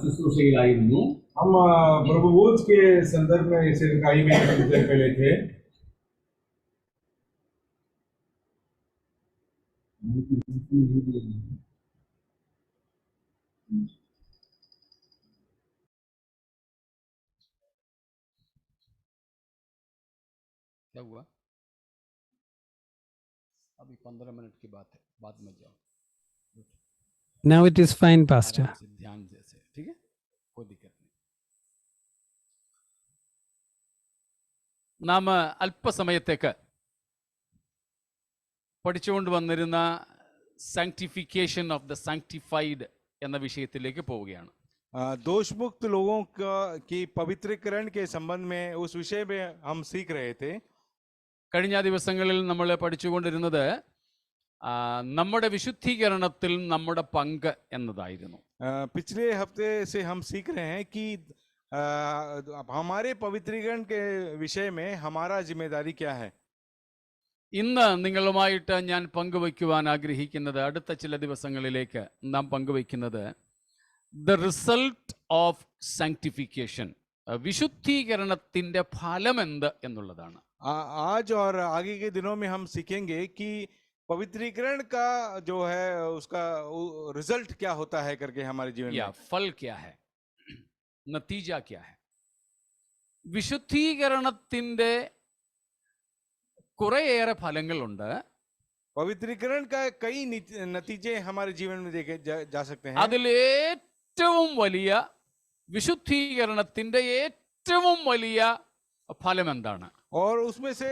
ശുശ്രൂഷയിലായിരുന്നു. हम प्रभु बोझ के संदर्भ में इसे इकाई में पहले थे. क्या हुआ? अभी 15 मिनट की बात है, बाद में जाओ. Now it is fine, Pastor. आराम से ध्यान से, ठीक है, कोई दिक्कत नहीं. നാം അല്പസമയത്തേക്ക് പഠിച്ചുകൊണ്ട് വന്നിരുന്ന സാങ്ക്ടിഫിക്കേഷൻ ഓഫ് ദ സാങ്ക്ടിഫൈഡ് എന്ന വിഷയത്തിലേക്ക് പോവുകയാണ്. दोष मुक्त लोगों की पवित्रीकरण के संबंध में उस विषय में हम सीख रहे थे. കഴിഞ്ഞ ദിവസങ്ങളിൽ നമ്മൾ പഠിച്ചുകൊണ്ടിരുന്നത് നമ്മുടെ വിശുദ്ധീകരണത്തിൽ നമ്മുടെ പങ്ക് എന്നതായിരുന്നു. पिछले हफ्ते से हम सीख रहे हैं कि हमारे पवित्रीकरण के विषय में हमारा जिम्मेदारी क्या है. ഇന്ന് നിങ്ങളുമായിട്ട് ഞാൻ പങ്കുവയ്ക്കുവാൻ ആഗ്രഹിക്കുന്നത്, അടുത്ത ചില ദിവസങ്ങളിലേക്ക് നാം പങ്കുവയ്ക്കുന്നത് ദ റിസൾട്ട് ഓഫ് സാങ്ക്ടിഫിക്കേഷൻ, വിശുദ്ധീകരണത്തിന്റെ ഫലം എന്ത് എന്നുള്ളതാണ്. आज और आगे के दिनों में हम सीखेंगे कि पवित्रीकरण का जो है उसका रिजल्ट क्या होता है करके हमारे जीवन में. फल क्या है, നതീജ क्या है. വിശുദ്ധീകരണത്തിന്റെ കുറേയേറെ ഫലങ്ങളുണ്ട്. पवित्रीकरण का कई नतीजे हमारे जीवन में देखे जा सकते हैं. അതിൽ ഏറ്റവും വലിയ വിശുദ്ധീകരണത്തിന്റെ ഏറ്റവും വലിയ ഫലം എന്താണ്? और उसमें से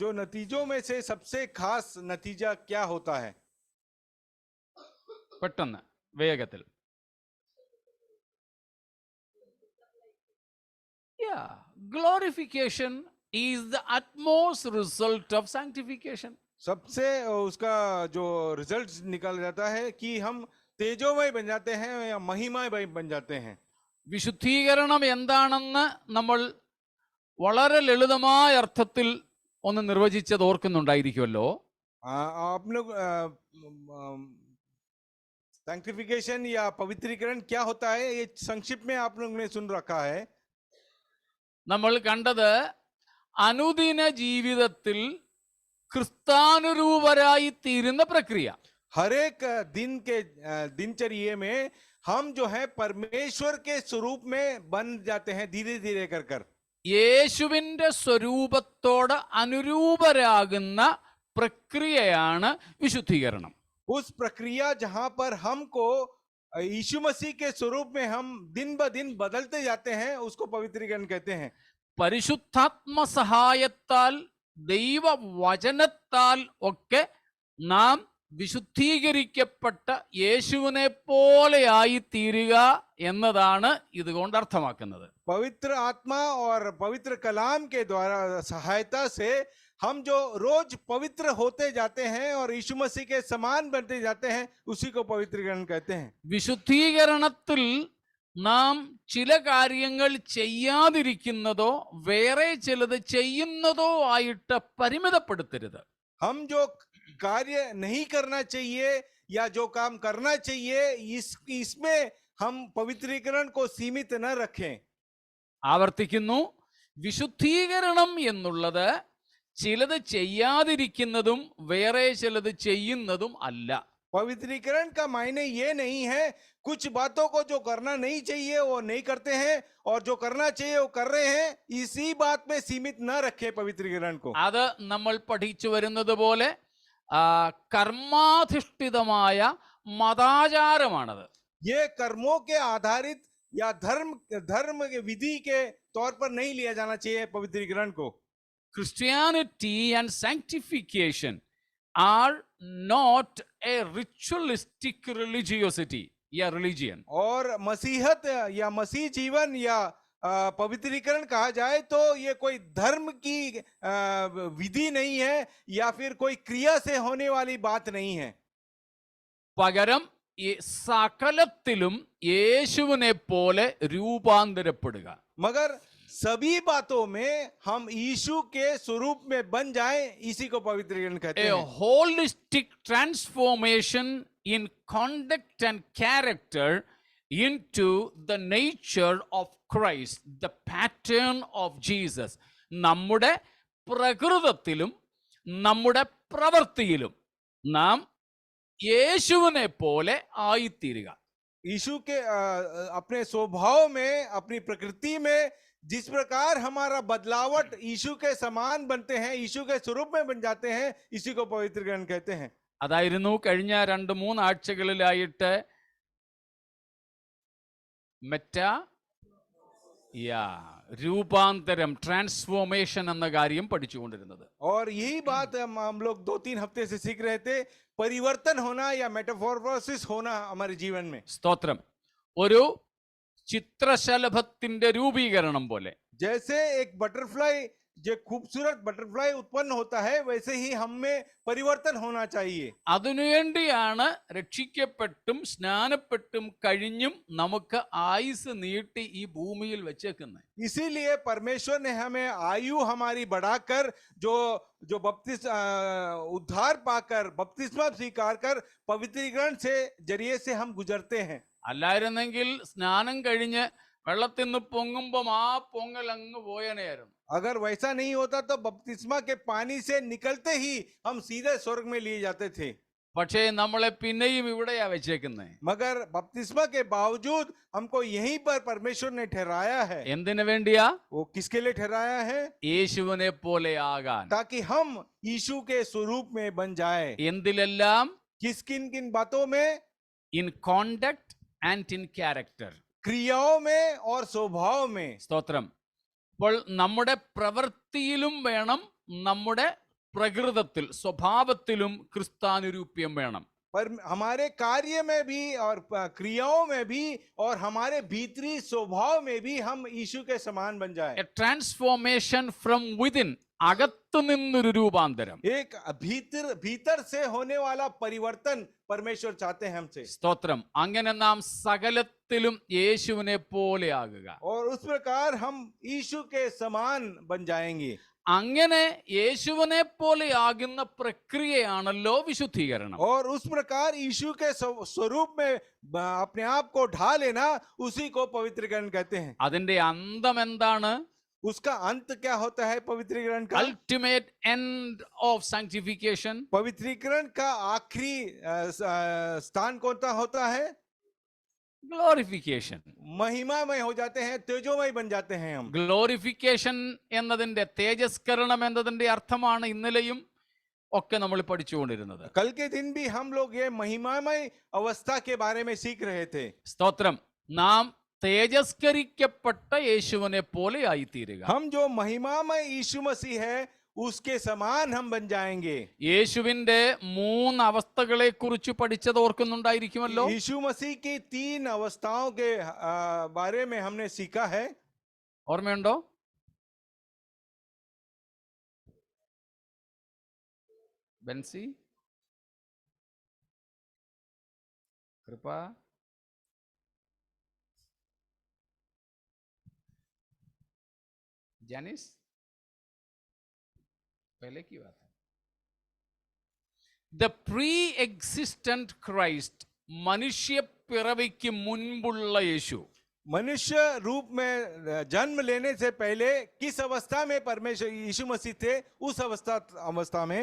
जो नतीजों में से सबसे खास नतीजा क्या होता है? പെട്ടെന്ന് വേഗത്തിൽ. Glorification is the utmost result of sanctification. सबसे उसका जो रिजल्ट निकल जाता है कि हम तेजोमय बन जाते हैं या महिमामय बन जाते हैं. വിശുദ്ധീകരണം എന്താണെന്ന് നമ്മൾ വളരെ ലളിതമായ അർത്ഥത്തിൽ ഒന്ന് നിർവചിച്ചത് ഓർക്കുന്നുണ്ടായിരിക്കുമല്ലോ. आप लोग सैंक्टिफिकेशन या पवित्रीकरण क्या होता है ये संक्षिप्त में आप लोग ने सुन रखा है. നമ്മൾ കണ്ടത് അനുദിന ജീവിതത്തിൽ ക്രിസ്താനുരൂപരായി തീരുന്ന പ്രക്രിയ. हर एक दिन के दिनचर्या में हम जो है परमेश्वर के स्वरूप में बन जाते हैं धीरे धीरे कर कर. യേശുവിന്റെ സ്വരൂപത്തോട് അനുരൂപരാകുന്ന പ്രക്രിയയാണ് വിശുദ്ധീകരണം. उस प्रक्रिया जहां पर हमको यीशु मसीह के स्वरूप में हम दिन ब दिन बदलते जाते हैं उसको पवित्रीकरण कहते हैं. പരിശുദ്ധാത്മ സഹായത്താൽ ദൈവവചനത്താൽ ഒക്കെ നാം വിശുദ്ധീകരിക്കപ്പെട്ട യേശുവിനെ പോലെയായി തീരുക എന്നതാണ് ഇതുകൊണ്ട് അർത്ഥമാക്കുന്നത്. पवित्र आत्मा और पवित्र कलाम के द्वारा सहायता से हम जो रोज पवित्र होते जाते हैं और यीशु मसीह के समान बनते जाते हैं उसी को पवित्रीकरण कहते हैं. വിശുദ്ധീകരണത്തിൽ നാം ചില കാര്യങ്ങൾ ചെയ്യാതിരിക്കുന്നതോ വേറെ ചിലത് ചെയ്യുന്നതോ ആയിട്ട് പരിമിതപ്പെടുത്തരുത്. हम जो कार्य नहीं करना चाहिए या जो काम करना चाहिए इसमें हम पवित्रीकरण को सीमित न रखें. ആവർത്തിക്കുന്നു, വിശുദ്ധീകരണം എന്നുള്ളത് ചിലത് ചെയ്യാതിരിക്കുന്നതും വേറെ ചിലത് ചെയ്യുന്നതും അല്ല. पवित्रीकरण का मायने ये नहीं है कुछ बातों को जो करना नहीं चाहिए वो नहीं करते हैं और जो करना चाहिए वो कर रहे हैं, इसी बात में सीमित न रखें पवित्रीकरण को. അത് നമ്മൾ പഠിച്ചു വരുന്നത് പോലെ കർമാധിഷ്ഠിതമായ മതാചാരമാണത്. ये कर्मों के आधारित या धर्म के विधि के तौर पर नहीं लिया जाना चाहिए पवित्रीकरण को. Christianity and sanctification are not a ritualistic religiosity या religion. और मसीहत या मसीह जीवन या पवित्रीकरण कहा जाए तो ये कोई धर्म की विधि नहीं है या फिर कोई क्रिया से होने वाली बात नहीं है. പകരം സകലത്തിലും യേശുവിനെ പോലെ രൂപാന്തരപ്പെടുക. मगर सभी बातों में हम यीशु के स्वरूप में बन जाएं, इसी को पवित्रीकरण कहते A हैं। holistic transformation in conduct and character into the nature of Christ, the pattern of Jesus. നമ്മുടെ പ്രകൃതത്തിലും നമ്മുടെ പ്രവൃത്തിയിലും നാം യേശുവിനെ പോലെ ആയിത്തീരുക. यीशु के अपने स्वभाव में, अपनी प्रकृति में जिस प्रकार हमारा बदलावट यीशु के समान बनते हैं, यीशु के स्वरूप में बन जाते हैं, इसी को पवित्रीकरण कहते हैं। അതായിരുന്നു കഴിഞ്ഞ 2-3 ആഴ്ചകളിലായിട്ട് രൂപാന്തരം, ട്രാൻസ്ഫോർമേഷൻ എന്ന കാര്യം പഠിച്ചുകൊണ്ടിരുന്നത്. और यही बात हम लोग 2-3 हफ्ते से सीख रहे थे, परिवर्तन होना या मेटाफोरोसिस होना हमारे जीवन में। സ്തോത്രം. ഒരു ചിത്രശലഭത്തിന്റെ രൂപീകരണം പോലെ जैसे एक बटरफ्लाई, जो खूबसूरत बटरफ्लाई उत्पन्न होता है, वैसे ही हम में परिवर्तन होना चाहिए। അതിനുവേണ്ടിയാണ് രക്ഷിക്കപ്പെട്ടും സ്നാനപ്പെട്ടും കഴിഞ്ഞും നമുക്ക് ആയുസ് നീട്ടി ഈ ഭൂമിയിൽ വെച്ചേക്കുന്നത്. इसीलिए परमेश्वर ने हमें आयु हमारी बढ़ाकर, जो जो उद्धार पाकर, बपतिस्मा स्वीकार कर, पवित्रीकरण से जरिए से हम गुजरते हैं। അല്ലായിരുന്നെങ്കിൽ സ്നാനം കഴിഞ്ഞ് വെള്ളത്തിൽ നിന്ന് പൊങ്ങുമ്പം ആ പൊങ്ങൽ അങ്ങ് പോയനെയായിരുന്നു. अगर वैसा नहीं होता तो बपतिस्मा के पानी से निकलते ही हम सीधे स्वर्ग में लिए जाते थे। പക്ഷേ നമ്മളെ പിന്നെയും ഇവിടെയാ വെച്ചേക്കുന്നത്. मगर बपतिस्मा के बावजूद हमको यहीं पर परमेश्वर ने ठहराया है। എന്തിനു വേണ്ടിയാ? वो किसके लिए ठहराया है? യേശുവിനെ പോലെ ആകാൻ. ताकि हम यीशु के स्वरूप में बन जाए। എന്തിലെല്ലാം? किन किन बातों में? In conduct and in character. क्रियाओं में और स्वभाव में। സ്തോത്രം. അപ്പോൾ നമ്മുടെ പ്രവൃത്തിയിലും വേണം, നമ്മുടെ പ്രകൃതത്തിൽ, സ്വഭാവത്തിലും ക്രിസ്താനുരൂപ്യം വേണം. पर हमारे कार्य में भी और क्रियाओं में भी और हमारे भीतरी स्वभाव में भी हम यीशु के समान बन जाए। എ ട്രാൻസ്ഫോർമേഷൻ ഫ്രം വിതിൻ, അകത്തു നിന്നൊരു രൂപാന്തരം. एक भीतर से होने वाला परिवर्तन परमेश्वर चाहते हैं हमसे। സ്തോത്രം. അങ്ങനെ നാം സകലത്തിലും യേശുവിനെ പോലെ ആകുക. और उस प्रकार हम यीशु के समान बन जाएंगे। അങ്ങനെ യേശുവിനെ പോലെ ആകുന്ന പ്രക്രിയയാണല്ലോ വിശുദ്ധീകരണം. और उस प्रकार यीशु के स्वरूप में अपने आप को ढा लेना, उसी को पवित्रीकरण कहते हैं। അതിന്റെ അന്തം എന്താണ്? उसका अंत क्या होता है पवित्रीकरण का? Ultimate end of sanctification. पवित्रीकरण का आखिरी स्थान कौन सा होता है? ഗ്ലോറിഫിക്കേഷൻ. महिमामय हो जाते हैं, तेजोमय बन जाते हैं हम। ഗ്ലോറിഫിക്കേഷൻ എന്നതിന്റെ, തേജസ്കരണം എന്നതിന്റെ അർത്ഥമാണ് ഇന്നലെയും ഒക്കെ നമ്മൾ പഠിച്ചുകൊണ്ടിരുന്നത്. कल के दिन भी हम लोग ये महिमामय अवस्था के बारे में सीख रहे थे। സ്തോത്രം. നാം തേജസ്കരിക്കപ്പെട്ട യേശുവിനെ പോലെ ആയിത്തീരുക. हम जो महिमामय यीशु मसीह है, उसके समान हम बन जाएंगे। യേശുവിന്റെ 3 അവസ്ഥകളെ കുറിച്ച് പഠിച്ചത് ഓർക്കുന്നുണ്ടായിരിക്കുമല്ലോ. यीशु मसीह की 3 अवस्थाओं के बारे में हमने सीखा है। ഓർമ്മയുണ്ടോ? ബെൻസി, കൃപ, ജാനിസ്, पहले की बात है. The pre-existent Christ, മനുഷ്യ പിറവിക്ക് മുൻപുള്ള യേശു. मनुष्य रूप में जन्म लेने से पहले किस अवस्था में परमेश्वर यीशु मसीह थे, उस अवस्था में।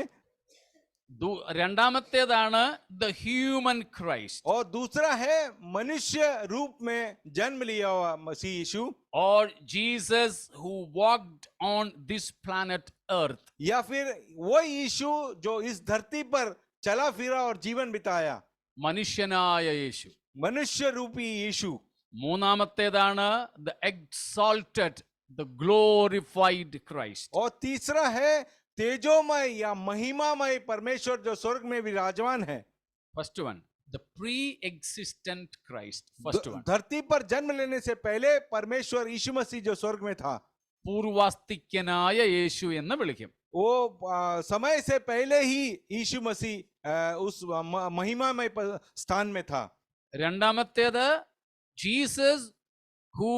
രണ്ടാമത്തേതാണ് the human Christ. और दूसरा है मनुष्य रूप में जन्म लिया हुआ मसीह यीशु, or Jesus who walked on this planet earth. या फिर वो यीशु जो इस धरती पर चला फिरा और जीवन बिताया, മനുഷ്യനായ യേശു. मनुष्य रूपी यीशु। മൂന്നാമത്തേതാണ് the exalted, the glorified Christ. और तीसरा है तेजोमय या महिमामय परमेश्वर जो स्वर्ग में विराजमान है। First one, the pre-existent Christ. First one. धरती पर जन्म लेने से पहले परमेश्वर यीशु मसीह जो स्वर्ग में था, പൂർവാസ്തിക്യനായ യേശു എന്ന് വിളിക്കും. वो समय से पहले ही यीशु मसीह उस महिमामय स्थान में था। രണ്ടാമത്തേത് Jesus who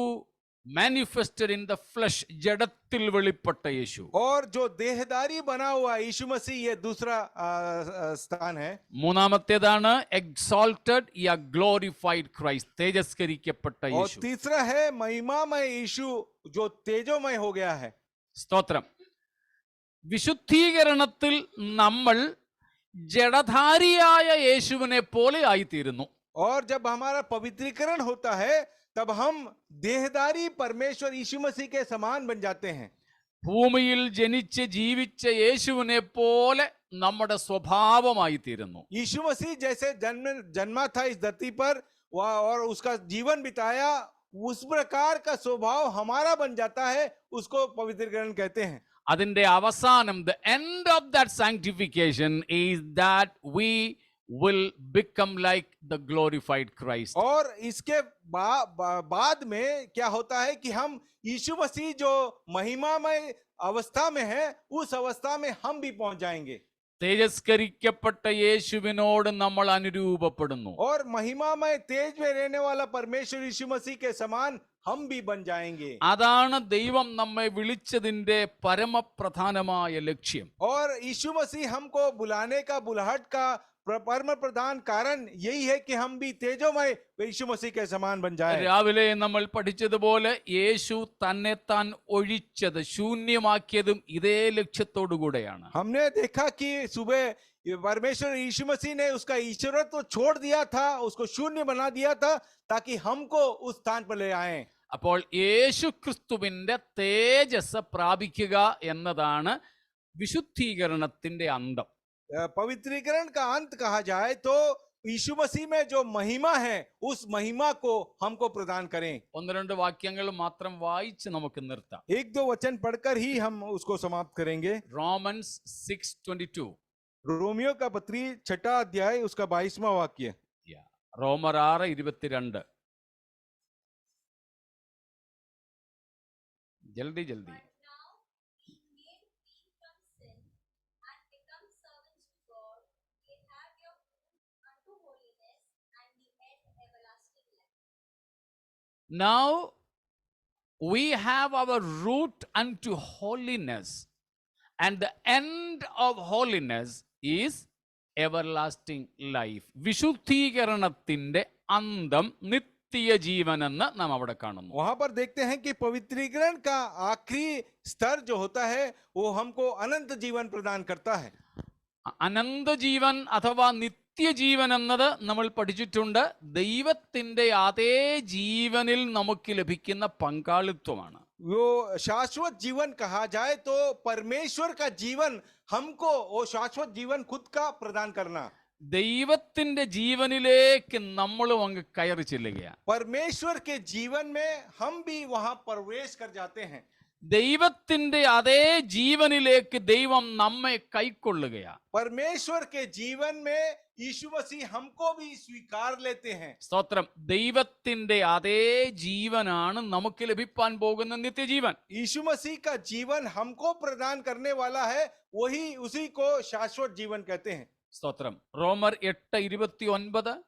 manifested in the flesh, ജഡത്തിൽ വെളിപ്പെട്ട യേശു. और जो देहदारी बना हुआ यीशु मसीह, ये दूसरा स्थान है. മൂന്നാമത്തേതാണ് exalted या glorified Christ, തേജസ്കരിക്കപ്പെട്ട और യേശു. तीसरा है महिमामय यीशु, जो तेजोमय हो गया है. സ്തോത്രം. വിശുദ്ധീകരണത്തിൽ നമ്മൾ ജഡധാരിയായ യേശുവിനെ പോലെ ആയിത്തീരുന്നു. और जब हमारा पवित्रीकरण होता है तब हम देहदारी परमेश्वर यीशु मसीह के समान बन जाते हैं. ഭൂമിയിൽ ജനിച്ച് ജീവിച്ച യേശുവിനെ പോലെ നമ്മുടെ സ്വഭാവമായിത്തീരുന്നു. यीशु मसीह जैसे जन्मा था इस धरती पर और उसका जीवन बिताया, उस प्रकार का स्वभाव हमारा बन जाता है. उसको पवित्रीकरण कहते हैं. അതിന്റെ അവസാനം, the end of that sanctification is that we will become like the glorified Christ. और इसके बाद में क्या होता है कि हम यीशु मसीह जो महिमामय अवस्था में है, उस अवस्था में हम भी पहुंच जाएंगे. തേജസ്കരിക്കപ്പെട്ട യേശുവിനോട് നമ്മൾ അനുരൂപപ്പെടുന്നു. और महिमामय तेज में रहने वाला परमेश्वर यीशु मसीह के समान हम भी बन जाएंगे. അതാണ് ദൈവം നമ്മെ വിളിച്ചതിന്റെ പരമപ്രധാനമായ ലക്ഷ്യം. और यीशु मसीह हमको बुलाने का, बुलाहट का परम प्रधान कारण यही है कि हम भी तेजोमय यीशु मसीह के समान बन जाए. രാവിലെ നമ്മൾ പഠിച്ചതുപോലെ യേശു തന്നെ താൻ ഒഴിച്ചത്, ശൂന്യമാക്കിയതും ഇതേ ലക്ഷ്യത്തോടു കൂടെയാണ്. हमने देखा कि सुबह परमेश्वर यीशु मसीह ने उसका ईश्वरत्व तो छोड़ दिया था, उसको शून्य बना दिया था, ताकि हमको उस स्थान पर ले आए. അപ്പോൾ യേശു ക്രിസ്തുവിന്റെ തേജസ് പ്രാപിക്കുക എന്നതാണ് വിശുദ്ധീകരണത്തിന്റെ അന്തം. पवित्रीकरण का अंत कहा जाए तो यीशु मसीह में जो महिमा है, उस महिमा को हमको प्रदान करें. ഒന്ന് രണ്ട് വാക്യങ്ങൾ മാത്രം വായിച്ച് നമുക്ക് നിർത്താം. एक दो वचन पढ़कर ही हम उसको समाप्त करेंगे. റോമൻസ് 6:22. रोमियो का पत्री 6 अध्याय उसका 22वां वाक्य. റോമർ 6:22. ജൽദി ജൽദി. Now we have our root unto holiness, and the end of holiness is everlasting life. വിശുദ്ധീകരണത്തിന്റെ അന്തം നിത്യ ജീവൻ എന്ന് നാം അവിടെ കാണുന്നു. वहां पर देखते हैं कि पवित्रीकरण का आखिरी स्तर जो होता है, वो हमको अनंत जीवन प्रदान करता है. അനന്ത ജീവൻ അഥവാ നിത്യജീവൻ എന്നത് നമ്മൾ പഠിച്ചിട്ടുണ്ട്. ദൈവത്തിന്റെ അതേ ജീവനിൽ നമുക്ക് ലഭിക്കുന്ന പങ്കാളിത്വമാണ്. वो शाश्वत जीवन कहा जाए तो परमेश्वर का जीवन हमको वो शाश्वत जीवन खुद का प्रदान करना. ദൈവത്തിന്റെ ജീവനിലേക്ക് നമ്മളും അങ്ങ് കയറി ചെല്ലുകയാണ്. परमेश्वर के जीवन में हम भी वहां प्रवेश कर जाते हैं. ദൈവത്തിന്റെ അതേ ജീവനിലേക്ക് ദൈവം നമ്മെ കൈക്കൊള്ളുകയാണ്. परमेश्वर के जीवन में यीशु मसीह हमको भी स्वीकार लेते हैं. സ്തോത്രം. ദൈവത്തിന്റെ അതേ ജീവനാണ് നമുക്ക് ലഭിക്കാൻ പോകുന്ന നിത്യജീവൻ. यीशु मसीह का जीवन हमको प्रदान करने वाला है, वही उसी को शाश्वत जीवन कहते हैं. സ്തോത്രം. റോമർ 8:29.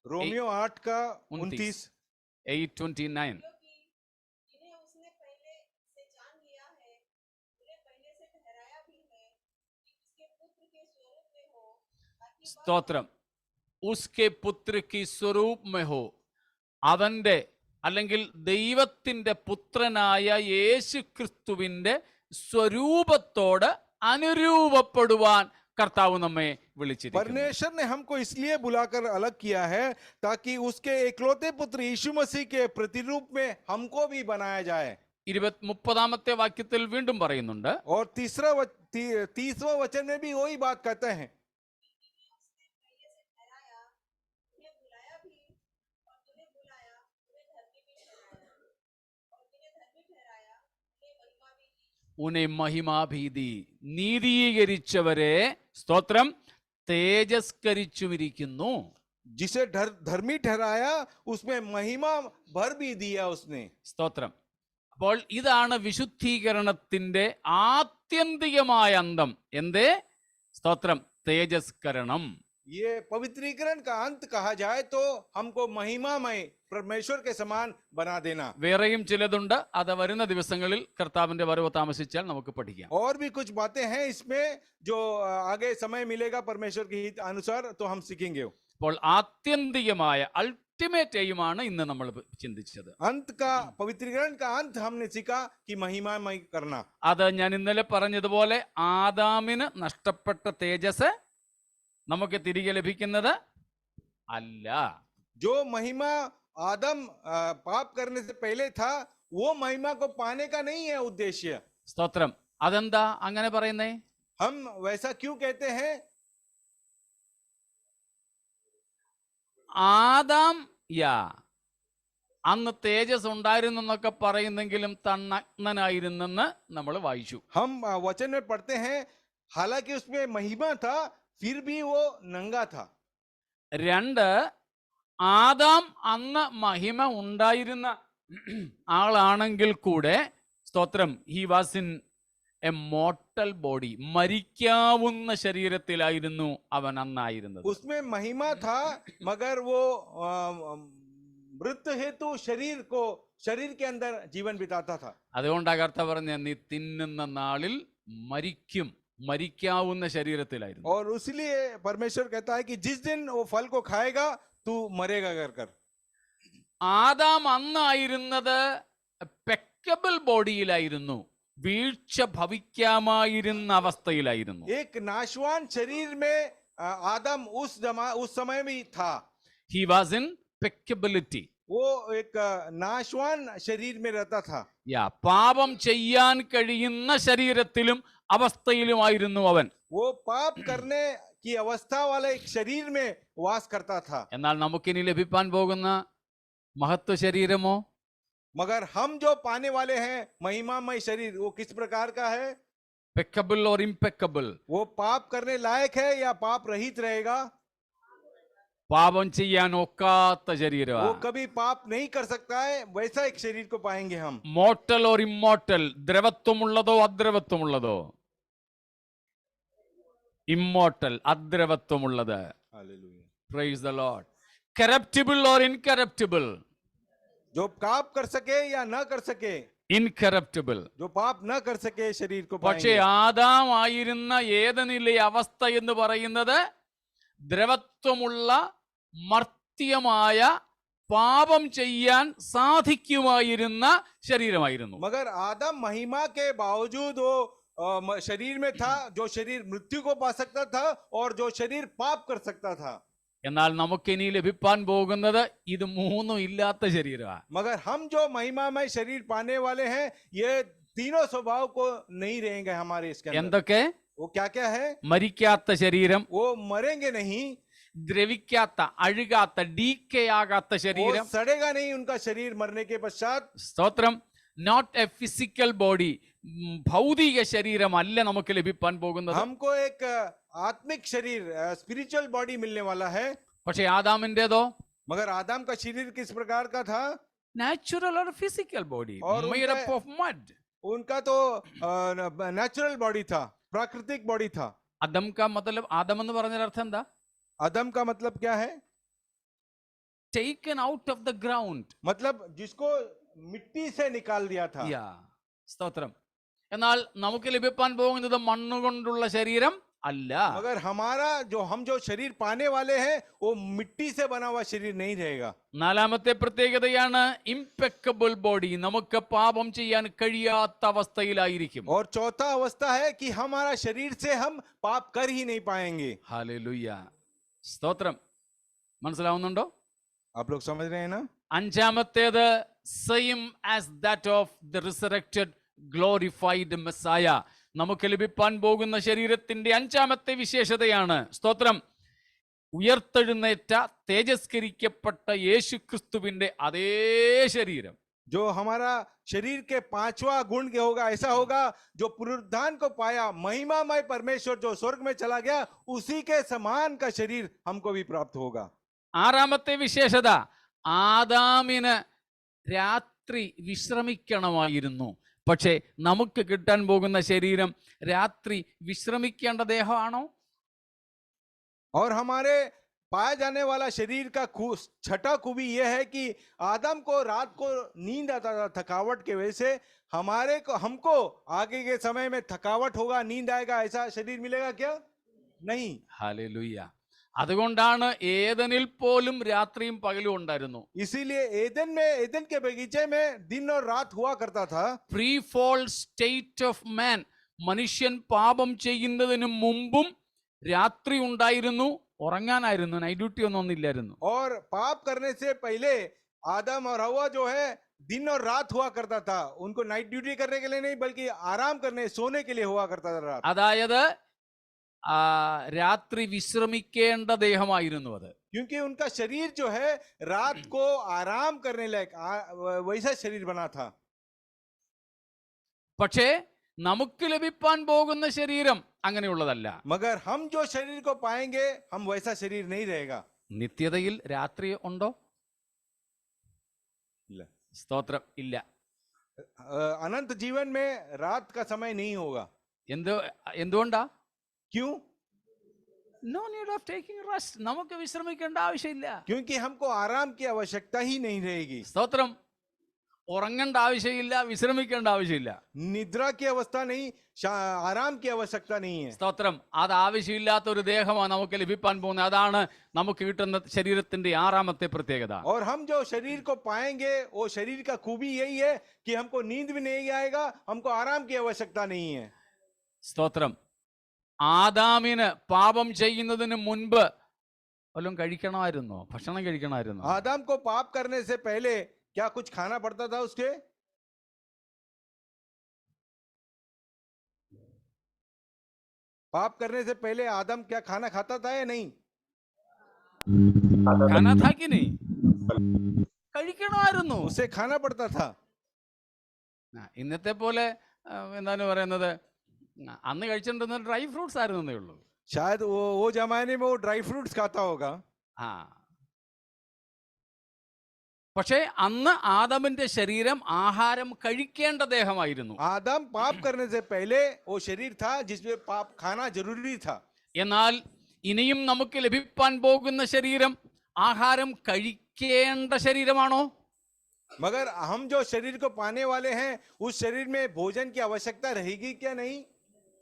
रोमियो 8 का 29. 8:29. സ്തോത്രം. ഉസ്കെ പുത്ര കി സ്വരൂപ് മേ ഹോ, അവന്റെ അല്ലെങ്കിൽ ദൈവത്തിന്റെ പുത്രനായ യേശു ക്രിസ്തുവിന്റെ സ്വരൂപത്തോട് അനുരൂപപ്പെടുവാൻ കർത്താവ് നമ്മെ വിളിച്ചിരിക്കുന്നു. परमेश्वर ने हमको इसलिए बुलाकर अलग किया है ताकि उसके एकलौते पुत्र यीशु मसीह के प्रतिरूप में हमको भी बनाया जाए. 30-ാമത്തെ വാക്യത്തിൽ വീണ്ടും പറയുന്നുണ്ട്. और 30वां वचन में भी वही बात कहते हैं. ഉനെ മഹിമാഭീതി, നീതീകരിച്ചവരെ സ്തോത്രം തേജസ്കരിച്ചുമിരിക്കുന്നു. जिसे धर्मी ठहराया उसमें महिमा भर भी दिया उसने. സ്തോത്രം. അപ്പോൾ ഇതാണ് വിശുദ്ധീകരണത്തിന്റെ ആത്യന്തികമായ അന്തം. എന്തേ? സ്തോത്രം. തേജസ്കരണം. ये पवित्रीकरण का अंत कहा जाए तो हमको महिमामय परमेश्वर के समान बना देना। വേറെയും ചിലതുണ്ട്, അത് വരുന്ന ദിവസങ്ങളിൽ കർത്താവിന്റെ വരവ് താമസിച്ചാൽ നമുക്ക് പഠിക്കാം. और भी कुछ बातें हैं इसमें जो आगे समय मिलेगा परमेश्वर के हित अनुसार तो हम सीखेंगे। അപ്പോൾ ആത്യന്തികമായ അൾട്ടിമേറ്റ് എയിമാണ് ഇന്ന് നമ്മൾ ചിന്തിച്ചത്. अंत का पवित्रीकरण का अंत हमने सीखा कि महिमामय करना। അത് ഞാൻ ഇന്നലെ പറഞ്ഞതുപോലെ ആദാമിന് നഷ്ടപ്പെട്ട തേജസ് നമുക്ക് തിരികെ ലഭിക്കുന്നത് അല്ല. जो महिमा आदम पाप करने से पहले था वो महिमा को पाने का नहीं है उद्देश्य। സ്തോത്രം. അതെന്താ അങ്ങനെ പറയുന്നേ? हम वैसा क्यों कहते हैं? ആദാം അന്ന് തേജസ് ഉണ്ടായിരുന്നു എന്നൊക്കെ പറയുന്നെങ്കിലും തന്നഗ്നനായിരുന്നെന്ന് നമ്മൾ വായിച്ചു. हम वचन में पढ़ते हैं हालांकि उसमें महिमा था फिर भी वो नंगा था। രണ്ട്, ആദാം അന്ന് മഹിമ ഉണ്ടായിരുന്ന ആളാണെങ്കിൽ കൂടെ സ്തോത്രം, he was in a mortal body, മരിക്കാവുന്ന ശരീരത്തിലായിരുന്നു അവൻ അന്നായിരുന്നത്. उसमें महिमा था मगर वो मृत्यु हेतु शरीर के अंदर जीवन बिताता था। അതുകൊണ്ടാ കർത്താവ് പറഞ്ഞ നീ തിന്നുന്ന നാളിൽ മരിക്കും, മരിക്കാവുന്ന ശരീരത്തിലായിരുന്നു. और इसलिए परमेश्वर कहता है कि जिस दिन वो फल को खाएगा तू मरेगा कर। ആദാം അന്നായിരുന്നത് പെക്കബിൾ ബോഡിയിലായിരുന്നു, വീഴ്ച ഭവിക്കാമായിരുന്ന അവസ്ഥയിലായിരുന്നു. एक नाशवान शरीर में आदम उस समय में था। He was in peccability. वो एक नाशवान शरीर में रहता था। പാപം ചെയ്യാൻ കഴിയുന്ന ശരീരത്തിലും അവസ്ഥയിലുമായിരുന്നു അവൻ. वो पाप करने की अवस्था वाला एक शरीर में वास करता था। എന്നാൽ നമുക്കിനി ലഭിപ്പാൻ പോകുന്ന മഹത്വ ശരീരമോ? मगर हम जो पाने वाले हैं महिमामय शरीर वो किस प्रकार का है? പെക്കബിൾ ഓർ ഇംപെക്കബിൾ? वो पाप करने लायक है या पाप रहित रहेगा? പാപം ചെയ്യാൻ ഒക്കാത്ത वो ശരീരമാണ്. कभी पाप नहीं कर सकता है, वैसा एक शरीर को पाएंगे हम। Mortal or immortal? ദ്രവത്വമുള്ളതോ അദ്രവത്വമുള്ളതോ? ഇമ്മോർട്ടൽ, അദ്രവത്വമുള്ളത്. Hallelujah. Praise the Lord. Corruptible or incorruptible? जो पाप कर सके या न कर सके, ഇൻകറപ്റ്റിബിൾ. जो पाप न कर सके शरीर को പക്ഷേ पाएंगे। ആദാം ആയിരുന്ന ഏതെനിലെ അവസ്ഥ എന്ന് പറയുന്നത് ദ്രവത്വമുള്ള മർത്യമായ പാപം ചെയ്യാൻ സാധിക്കുമായിരുന്ന ശരീരമായിരുന്നു. मगर आदम महिमा के बावजूद वो शरीर में था जो शरीर मृत्यु को पा सकता था और जो शरीर पाप कर सकता था। എന്നാൽ നമുക്കിനി ലഭിപ്പാൻ പോകുന്നത് ഇത് മൂന്നും ഇല്ലാത്ത ശരീരമാണ്. मगर हम जो महिमामय शरीर पाने वाले हैं ये तीनों स्वभाव को नहीं रहेंगे हमारे इसके अंदर। എന്തൊക്കെ? वो क्या क्या है? മരിക്കാത്ത ശരീരം, वो मरेंगे नहीं, ദ്രവിക്കാത്ത അഴുകാത്ത ഡീക്കേ ആകാത്ത वो ശരീരം. सड़ेगा नहीं उनका शरीर मरने के पश्चात। സ്തോത്രം. നോട്ട് എ ഫിസിക്കൽ ബോഡി, ഭൗതിക ശരീരമല്ല നമുക്ക് ലഭിപ്പാൻ പോകുന്നത്. हमको एक आत्मिक शरीर स्पिरिचुअल बॉडी मिलने वाला है। പക്ഷേ ആദാമിൻ്റെതോ मगर आदम का शरीर किस प्रकार का था? നാച്ചുറൽ ഓർ ഫിസിക്കൽ ബോഡി, और മെയ്ഡ് उनका- അപ്പ് ഓഫ് മഡ്. उनका तो नेचुरल बॉडी था, प्राकृतिक बॉडी था। അദം കാ മതലബ്, ആദം എന്ന് പറഞ്ഞാൽ അർത്ഥം എന്താ? अदम का मतलब क्या है? Taken out of the ground. मतलब जिसको मिट्टी से निकाल दिया था। സ്തോത്രം. എന്നാൽ നമുക്ക് ലഭിപ്പാൻ പോകുന്നത് മണ്ണുകൊണ്ടുള്ള ശരീരം അല്ല. मगर हमारा हम जो शरीर पाने वाले हैं वो मिट्टी से बना हुआ शरीर नहीं रहेगा। നാലാമത്തെ പ്രത്യേകതയാണ് ഇംപെക്കബിൾ ബോഡി. നമുക്ക് പാപം ചെയ്യാൻ കഴിയാത്ത അവസ്ഥയിലായിരിക്കും. और चौथा अवस्था है कि हमारा शरीर से हम पाप कर ही नहीं पाएंगे। ഹല്ലേലൂയ. സ്തോത്രം. മനസ്സിലാവുന്നുണ്ടോ? आप लोग समझ रहे हैं ना? അഞ്ചാമത്തേത് same as that of the resurrected glorified Messiah. നമുക്ക് ലഭിപ്പാൻ പോകുന്ന ശരീരത്തിന്റെ അഞ്ചാമത്തെ വിശേഷതയാണ് സ്തോത്രം, ഉയർത്തെഴുന്നേറ്റ തേജസ്കരിക്കപ്പെട്ട യേശുക്രിസ്തുവിന്റെ അതേ ശരീരം. जो हमारा शरीर के पांचवा गुण के होगा ऐसा होगा जो पुनरुत्थान को पाया महिमामय परमेश्वर जो स्वर्ग में चला गया उसी के समान का शरीर हमको भी प्राप्त होगा। ആറാമത്തെ വിശേഷത, ആദാമിന് രാത്രി വിശ്രമിക്കണമായിരുന്നു. പക്ഷേ നമുക്ക് കിട്ടാൻ പോകുന്ന ശരീരം രാത്രി വിശ്രമിക്കേണ്ട ദേഹമാണോ? और हमारे पाया जाने वाला शरीर का छठा खूबी यह है कि आदम को रात को नींद आता था थकावट के वजह से, हमको आगे के समय में थकावट होगा, नींद आएगा, ऐसा शरीर मिलेगा क्या? नहीं। ഹല്ലേലൂയ. അതുകൊണ്ടാണ് ഏദനിൽ പോലും രാത്രിയും പകലും ഉണ്ടായിരുന്നു. इसीलिए एदन के बगीचे में दिन और रात हुआ करता था. Pre fall state of man, മനുഷ്യൻ പാപം ചെയ്യുന്നതിന് മുമ്പും രാത്രി ഉണ്ടായിരുന്നു, ഉറങ്ങാനായിരുന്നു, നൈറ്റ് ഡ്യൂട്ടി ഒന്നും ഇല്ലായിരുന്നു. और पाप करने से पहले आदम और हवा जो है दिन और रात हुआ करता था. उनको नाइट ड्यूटी करने के लिए नहीं, बल्कि आराम करने सोने के लिए हुआ करता था रात. അതായത് രാത്രി വിശ്രമിക്കേണ്ട ദേഹമായിരുന്നു അത്. क्योंकि उनका शरीर जो है रात को आराम करने लायक वैसा शरीर बना था. പക്ഷേ നമുക്ക് ലഭിപ്പാൻ പോകുന്ന ശരീരം അങ്ങനെയുള്ളതല്ല. मगर हम जो शरीर को पाएंगे हम वैसा शरीर नहीं रहेगा. നിത്യതയിൽ രാത്രി ഉണ്ടോ? സ്തോത്രം, ഇല്ല. अनंत जीवन में रात का समय नहीं होगा. എന്തുകൊണ്ടാ? क्यों? No need of taking rest. നമുക്ക് വിശ്രമിക്കേണ്ട ആവശ്യമില്ല. क्योंकि हमको आराम की आवश्यकता ही नहीं रहेगी. സ്തോത്രം. ഉറങ്ങേണ്ട ആവശ്യമില്ല, വിശ്രമിക്കേണ്ട ആവശ്യമില്ല. निद्रा की अवस्था नहीं, आराम की आवश्यकता नहीं है. സ്തോത്രം. അത് ആവശ്യമില്ലാത്ത ഒരു ദേഹമാണ് നമുക്ക് ലഭിക്കാൻ പോകുന്നത്. അതാണ് നമുക്ക് കിട്ടുന്ന ശരീരത്തിന്റെ ആറാമത്തെ പ്രത്യേകത. और हम जो शरीर को पाएंगे वो शरीर का खूबी यही है कि हमको नींद भी नहीं आएगा, हमको आराम की आवश्यकता नहीं है. സ്തോത്രം. ആദാമിന് പാപം ചെയ്യുന്നതിന് മുൻപ് വല്ലതും കഴിക്കണമായിരുന്നോ? ഭക്ഷണം കഴിക്കണമായിരുന്നോ? आदम को पाप करने से पहले क्या कुछ खाना पड़ता था उसके? पाप करने से पहले आदम क्या खाना खाता था या नहीं? खाना था कि नहीं? കഴിക്കണമായിരുന്നു. उसे खाना पड़ता था. ഇന്നത്തെ പോലെ എന്താണ് പറയുന്നത്, അന്ന് കഴിച്ചിട്ടുണ്ടെന്ന് ഡ്രൈ ഫ്രൂട്ട്സ് ആയിരുന്നേ ഉള്ളൂ. शायद वो जमाने में वो ड्राई फ्रूट्स खाता होगा. ആ പക്ഷേ അന്ന് ആദമിന്റെ ശരീരം ആഹാരം കഴിക്കേണ്ട ദേഹമായിരുന്നു. आदम पाप करने से पहले वो शरीर था जिसमें पाप खाना जरूरी था. എന്നാൽ ഇനിയും നമുക്ക് ലഭിക്കാൻ പോകുന്ന ശരീരം ആഹാരം കഴിക്കേണ്ട ശരീരമാണോ? मगर हम जो शरीर को पाने वाले हैं उस शरीर में भोजन की आवश्यकता रहेगी क्या? नहीं.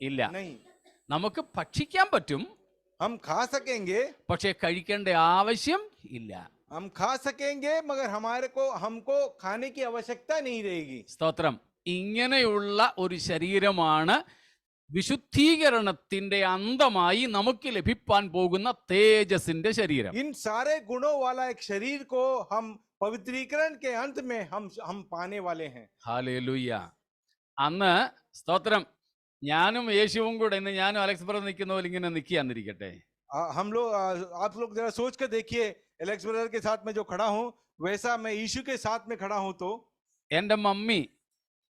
ഇല്ല. नहीं. നമുക്ക് ഭക്ഷിക്കാൻ പറ്റും, हम खा सकेंगे, പക്ഷേ കഴിക്കേണ്ട ആവശ്യം ഇല്ല. हम खा सकेंगे मगर हमको खाने की आवश्यकता नहीं रहेगी. സ്തോത്രം. ഇങ്ങനെയുള്ള ഒരു ശരീരമാണ് വിശുദ്ധീകരണത്തിന്റെ അന്തമായി നമുക്ക് ലഭിക്കാൻ പോകുന്ന തേജസ്സിന്റെ ശരീരം. इन सारे गुणों वाला एक शरीर को हम पवित्रीकरण के अंत में हम पाने वाले हैं. ഹല്ലേലൂയ. അന്ന് സ്തോത്രം ഞാനും യേശുവും കൂടെ, ഇന്ന് ഞാനും അലക്സ് ബ്രദർ നിൽക്കുന്ന പോലെ ഇങ്ങനെ നിൽക്കാന്നിരിക്കട്ടെ. हम लोग आप लोग जरा सोच कर देखिए, एलेक्स ब्रदर के साथ में जो खड़ा हूं वैसा मैं यीशु के साथ में खड़ा हूं तो എൻ്റെ മമ്മി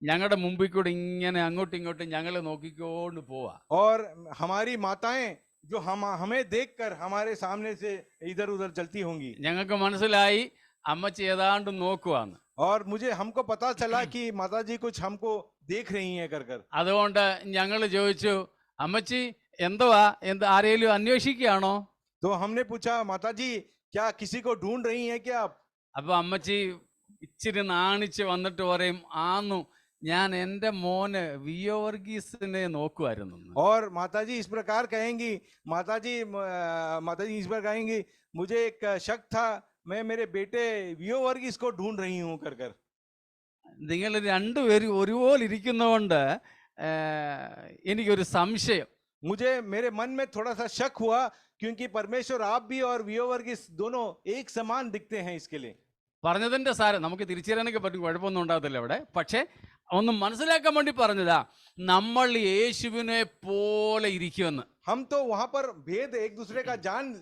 ഞങ്ങളുടെ മുമ്പിൽ കൂടെ ഇങ്ങനെ അങ്ങോട്ടും ഇങ്ങോട്ടും ഞങ്ങൾ നോക്കിക്കൊണ്ട് പോവാ. और हमारी माताएं जो हमें देखकर हमारे सामने से इधर उधर चलती होंगी. ഞങ്ങൾക്ക് മനസ്സിലായി അമ്മച്ചി ഏതാണ്ട് നോക്കുവാന്ന്. और हमको पता चला कि माताजी कुछ हमको देख रही हैं कर. അതുകൊണ്ട് ഞങ്ങൾ ചോദിച്ചു, അമ്മച്ചി എന്തുവാ, ആരെങ്കിലും അന്വേഷിക്കുകയാണോ? तो हमने पूछा, माताजी क्या किसी को ढूंढ रही हैं क्या आप? അപ്പൊ അമ്മച്ചി ഇച്ചിരി നാണിച്ച് വന്നിട്ട് പറയും, ആന്നു ഞാൻ എൻ്റെ മോന് വിയോ വർഗീസിനെ നോക്കുമായിരുന്നു. और माताजी इस प्रकार कहेंगी, माताजी इस प्रकार कहेंगी, मुझे एक शक था, मैं मेरे बेटे वियो वर्गीस को ढूंढ रही हूं कर. നിങ്ങൾ രണ്ടുപേരും ഒരുപോലെ ഇരിക്കുന്നതുകൊണ്ട് എനിക്കൊരു സംശയം. मुझे मेरे मन में थोड़ा सा शक हुआ क्योंकि परमेश्वर आप भी और वियो वर्गीस दोनों एक समान दिखते हैं. इसके लिए പറഞ്ഞതിന്റെ സാരം നമുക്ക് തിരിച്ചറിയാനൊക്കെ പറ്റും, കുഴപ്പമൊന്നും ഉണ്ടാകത്തില്ല അവിടെ. പക്ഷെ ഒന്ന് മനസ്സിലാക്കാൻ വേണ്ടി പറഞ്ഞതാ, നമ്മൾ യേശുവിനെ പോലെ ഇരിക്കുമെന്ന്. हम तो वहां पर भेद एक दूसरे का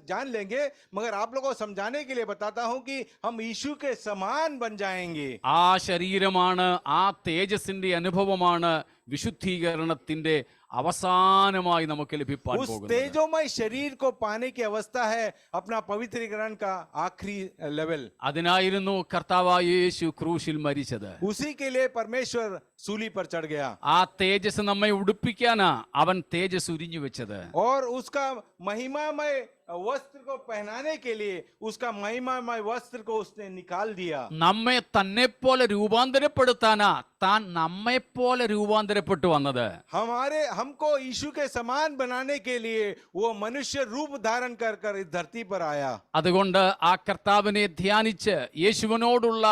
जान लेंगे, मगर आप लोगों को समझाने के लिए बताता हूं कि हम यीशु के समान बन जाएंगे. ആ ശരീരമാണ്, ആ തേജസ്സിന്റെ അനുഭവമാണ് വിശുദ്ധീകരണത്തിന്റെ അവസാനമായി നമുക്ക് ലഭിക്കാൻ उस പോകുന്നത്. तेजोमय शरीर को पाने की अवस्था है अपना पवित्रीकरण का आखिरी लेवल. അതിനായിരുന്നു കർത്താവായ യേശു ക്രൂശിൽ മരിച്ചത്. उसी के लिए परमेश्वर सूली पर चढ़ गया. ആ തേജസ് നമ്മെ ഉടുപ്പിക്കാനാ അവൻ തേജസ് ഉരിഞ്ഞു വെച്ചത്. और उसका महिमामय वस्त्र को पहनाने के लिए उसका महिमामय वस्त्र को उसने निकाल दिया। നമ്മെ തന്നെ പോലെ രൂപാന്തരപ്പെടുത്താനാ താൻ നമ്മെ പോലെ രൂപാന്തരപ്പെട്ടു വന്നത്. हमको यीशु के समान बनाने के लिए वो मनुष्य रूप धारण कर कर इस धरती पर आया। അതുകൊണ്ട് ആ കർത്താവിനെ ധ്യാനിച്ച് യേശുവിനോടുള്ള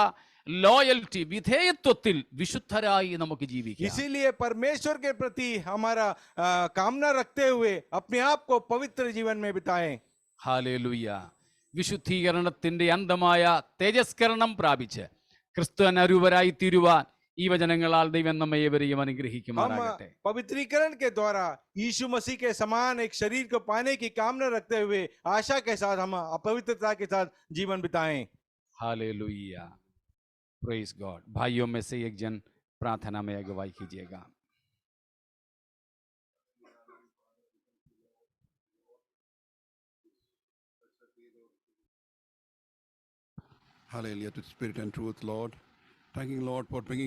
ലോയൽറ്റി വിധേയത്വത്തിൽ വിശുദ്ധരായി നമുക്ക് ജീവിക്കാം. इसीलिए परमेश्वर के प्रति हमारा कामना रखते हुए अपने आप को पवित्र जीवन में बिताएं। ഹല്ലേലൂയ. വിശുദ്ധീകരണത്തിന്റെ അന്തമായ തേജസ്കരണം പ്രാപിച്ച് ക്രിസ്തുവിനരുവരായി തീരുവാൻ ഈ വചനങ്ങളാൽ ദൈവം നമ്മെ ഏവരെയും हम അനുഗ്രഹിക്കുമാറാകട്ടെ. पवित्रीकरण के द्वारा यीशु मसीह के समान एक शरीर को पाने की कामना रखते हुए आशा के साथ हम अपवित्रता के साथ जीवन बिताएं। हालेलुया. Praise God. भाइयों में से एक जन प्रार्थना में अगुवाई कीजिएगा. Hallelujah to Spirit and truth, Lord. Thanking Lord for bringing